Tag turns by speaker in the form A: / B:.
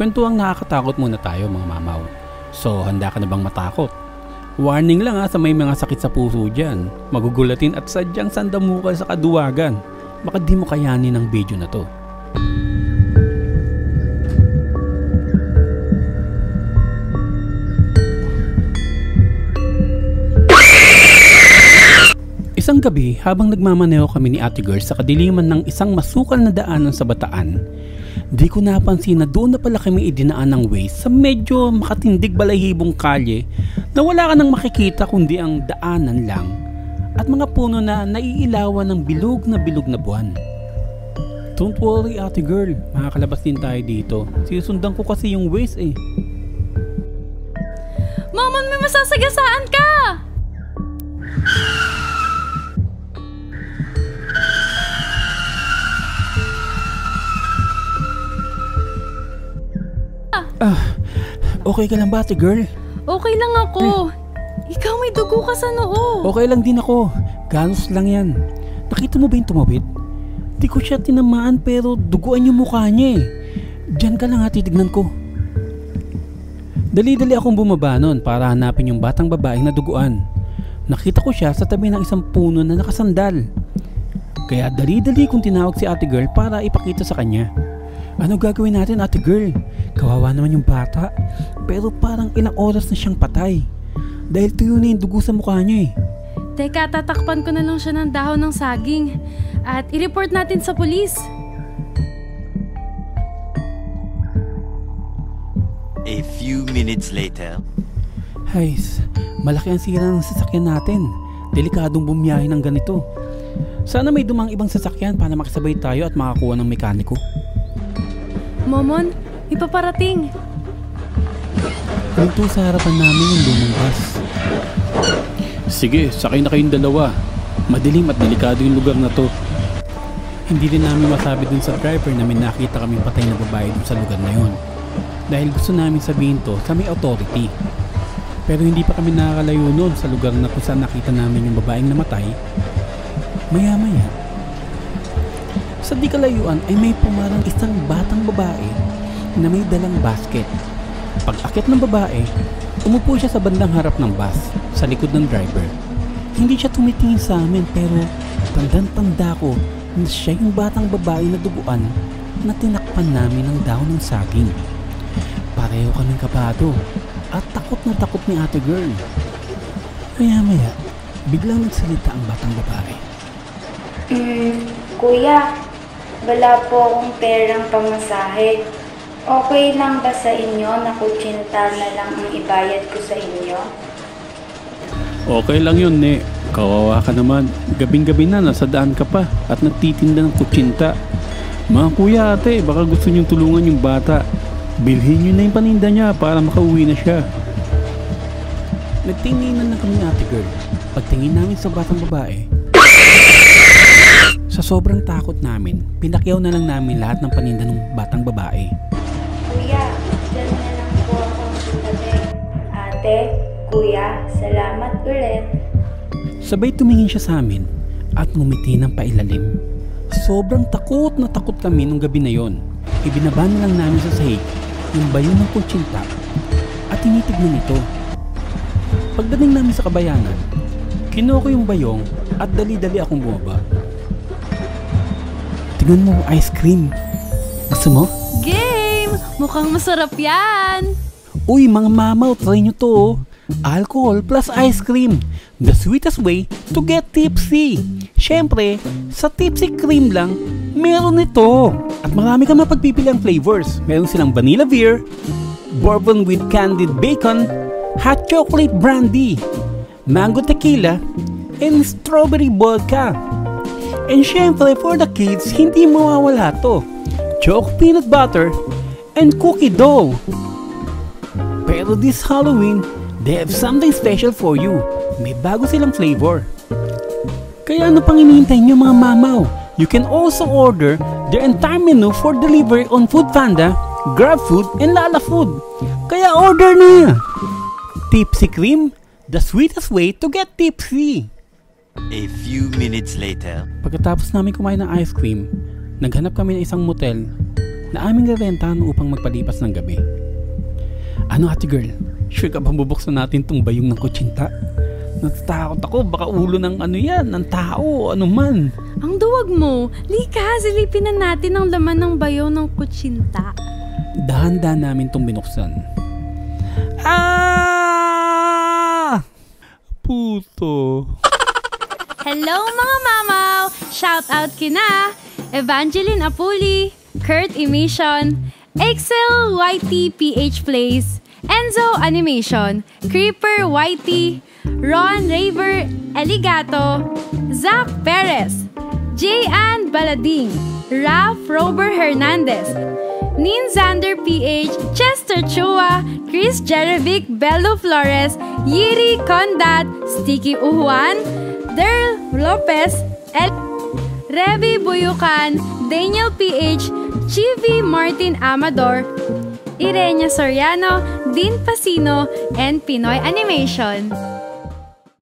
A: Kwentuhang nakakatakot muna tayo mga mamaw. So handa ka na bang matakot? Warning lang sa may mga sakit sa puso dyan. Magugulatin at sadyang sandamukal sa kaduwagan. Baka di mo kayanin ang video na to. Isang gabi, habang nagmamaneho kami ni Ate Girl sa kadiliman ng isang masukal na daanan sa Bataan, di ko napansin na doon na pala kami idinaan ng Waze sa medyo makatindig balahibong kalye na wala ka nang makikita kundi ang daanan lang at mga puno na naiilawan ng bilog na buwan. Don't worry Ate Girl, makakalabas din tayo dito. Sinusundan ko kasi yung Waze eh.
B: Mamon, may masasagasaan ka!
A: Okay ka lang ba Ate Girl?
B: Okay lang ako. Ikaw may dugo ka sa noo.
A: Okay lang din ako. Ganos lang yan. Nakita mo ba yung tumawid? Di ko siya tinamaan pero duguan yung mukha niya eh. Diyan ka lang titignan ko. Dali-dali akong bumaba nun para hanapin yung batang babaeng na duguan. Nakita ko siya sa tabi ng isang puno na nakasandal. Kaya dali-dali kong tinawag si Ate Girl para ipakita sa kanya. Ano gagawin natin Ate Girl? Kawawa naman yung bata. Pero parang ilang oras na siyang patay. Dahil tuyo na yung dugo sa mukha niya eh.
B: Teka, tatakpan ko na lang siya ng dahon ng saging. At i-report natin sa pulis.
C: A few minutes later.
A: Hays, malaki ang sira ng sasakyan natin. Delikadong bumiyahe ng ganito. Sana may dumang ibang sasakyan para makasabay tayo at makakuha ng mekaniko.
B: Momon, ipaparating.
A: Dito sa harapan namin yung lumang bus. Sige, sakay na kayong dalawa. Madilim at delikado yung lugar na to. Hindi rin namin masabi dun sa driver na may nakita kaming patay na babae dun sa lugar na yun. Dahil gusto namin sabihin to sa may authority. Pero hindi pa kami nakakalayo nun sa lugar na kung saan nakita namin yung babaeng namatay. Maya-maya, sa di kalayuan ay may pumarang isang batang babae na may dalang basket. Pag-akit ng babae, umupo siya sa bandang harap ng bus, sa likod ng driver. Hindi siya tumitingin sa amin pero tandang-tanda ko na siya yung batang babae na duguan na tinakpan namin ng dahon ng saging. Pareho kaming kabado at takot na takot ni Ate Girl. Maya-maya, biglang nagsalita ang batang babae.
D: Kuya, wala po akong perang pamasahe. Okay lang ba sa inyo na kutsinta na lang ang ibayad ko sa inyo?
A: Okay lang yun, ne. Kawawa ka naman. Gabing-gabi na, nasa daan ka pa at nagtitinda ng kutsinta. Mga kuya ate, baka gusto niyong tulungan yung bata. Bilhin niyo na yung paninda niya para makauwi na siya. Nagtinginan na kami ni Ate Girl. Pagtingin namin sa batang babae, sa sobrang takot namin, pinakyaw na lang namin lahat ng paninda ng batang babae.
D: Kuya, dyan na lang po ako sa tabi. Ate, kuya, salamat ulit.
A: Sabay tumingin siya sa amin at ngumiti ng pailalim. Sobrang takot na takot kami nung gabi na yon. Ibinaba na lang namin sa sahig yung bayong ng kutsinta at tinitignan ito. Pagdating namin sa kabayanan, kinuha ko yung bayong at dali-dali akong bumaba. Tingnan mo, ice cream. Gusto mo?
B: Game! Mukhang masarap yan!
A: Uy, mga mamaw, try nyo to. Alcohol plus ice cream. The sweetest way to get tipsy. Siyempre, sa tipsy cream lang, meron ito. At marami kang mapagpipiliang flavors. Meron silang vanilla beer, bourbon with candied bacon, hot chocolate brandy, mango tequila, and strawberry vodka. And syempre for the kids, hindi mawawala to. Choco peanut butter and cookie dough. Pero this Halloween, they have something special for you. May bago silang flavor. Kaya ano pang hinihintay nyo mga mamaw? You can also order their entire menu for delivery on Foodpanda, GrabFood, and Lala Food. Kaya order na! Tipsy Cream, the sweetest way to get tipsy.
C: A few minutes later.
A: Pagkatapos namin kumain ng ice cream, naghanap kami ng isang motel na aming rerentahan upang magpalipas ng gabi. Ano ate girl? Sure ka ba bubuksan natin tong bayong ng kutsinta? Natatakot ako, baka ulo ng ng tao, ano man.
B: Ang duwag mo. Lika, silipin na natin ang laman ng bayaw ng kutsinta.
A: Dahan-dahan namin tong binuksan. Puto.
B: Hello mga mamaw! Shout out kina Evangeline Apuli, Kurt Emission, Excel YT PH Plays, Enzo Animation, Creeper YT, Ron Raver Eligato, Zach Perez, J.Ann Balading, Ralph Rober Hernandez, Nin Zander PH, Chester Chua, Chris Jerevic Bello Flores, Yiri Condat, Sticky Uhuan, Derl Lopez, Revi Buyukan, Daniel PH, Chivi Martin Amador, Irenia Soriano, Dean Pasino, and Pinoy Animation.